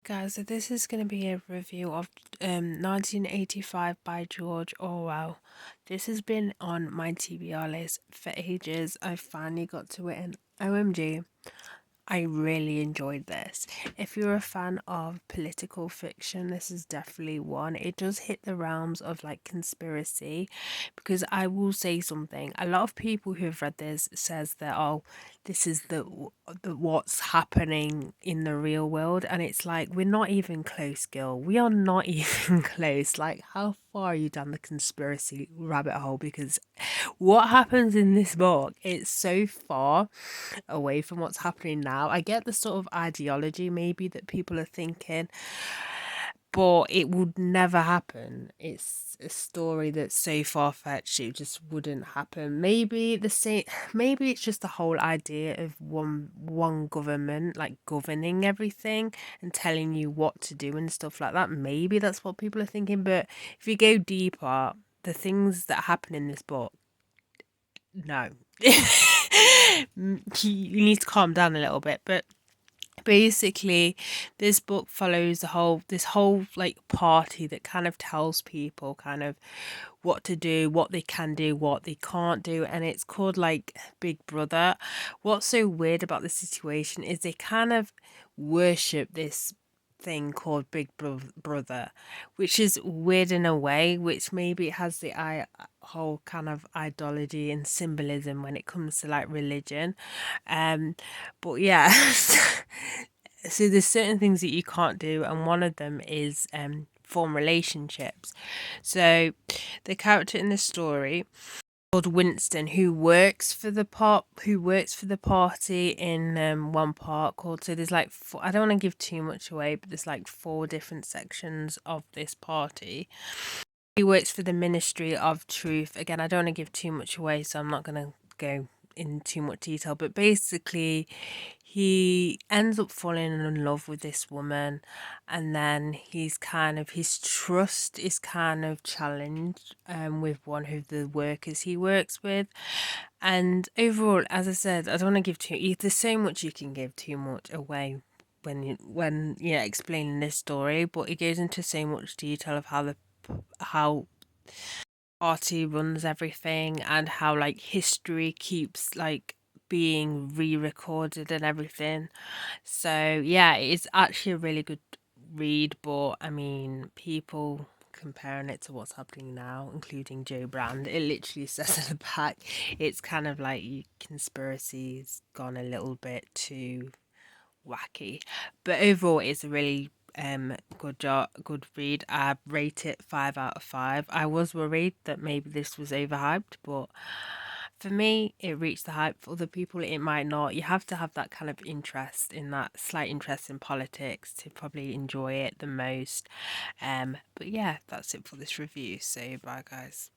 Guys, so this is going to be a review of 1985 by George Orwell. This has been on my TBR list for ages. I finally got to it, and OMG, I really enjoyed this. If you're a fan of political fiction, this is definitely one. It does hit the realms of like conspiracy, because I will say something. A lot of people who have read this says that, oh, this is the what's happening in the real world, and it's like we're not even close, girl. We are not even close. Like, how far are you down the conspiracy rabbit hole? Because what happens in this book, it's so far away from what's happening now. I get the sort of ideology maybe that people are thinking, but it would never happen. It's a story that's so far-fetched it just wouldn't happen. Maybe the same, maybe it's just the whole idea of one government like governing everything and telling you what to do and stuff like that. Maybe that's what people are thinking, but if you go deeper, the things that happen in this book, no. You need to calm down a little bit, but basically this book follows this whole like party that kind of tells people kind of what to do, what they can do, what they can't do, and it's called like Big Brother. What's so weird about the situation is they kind of worship this thing called Brother, which is weird in a way, which maybe it has the whole kind of ideology and symbolism when it comes to like religion. But yeah. So there's certain things that you can't do, and one of them is form relationships. So the character in the story called Winston, who works for the party in one part called, so there's like four, I don't want to give too much away, but there's like four different sections of this party. He works for the Ministry of Truth. Again, I don't want to give too much away, so I'm not going to go in too much detail, but basically he ends up falling in love with this woman, and then his trust is kind of challenged with one of the workers he works with. And overall, as I said, I don't want to give there's so much you can give too much away when explaining this story, but it goes into so much detail of how party runs everything, and how like history keeps like being re-recorded and everything. So yeah, it's actually a really good read, but I mean, people comparing it to what's happening now, including Joe Brand, it literally says at the back, it's kind of like conspiracy's gone a little bit too wacky. But overall, it's a really good read. I rate it 5 out of 5. I was worried that maybe this was overhyped, but for me it reached the hype. For other people it might not. You have to have that kind of interest, in that slight interest in politics, to probably enjoy it the most. But yeah, that's it for this review, so bye guys.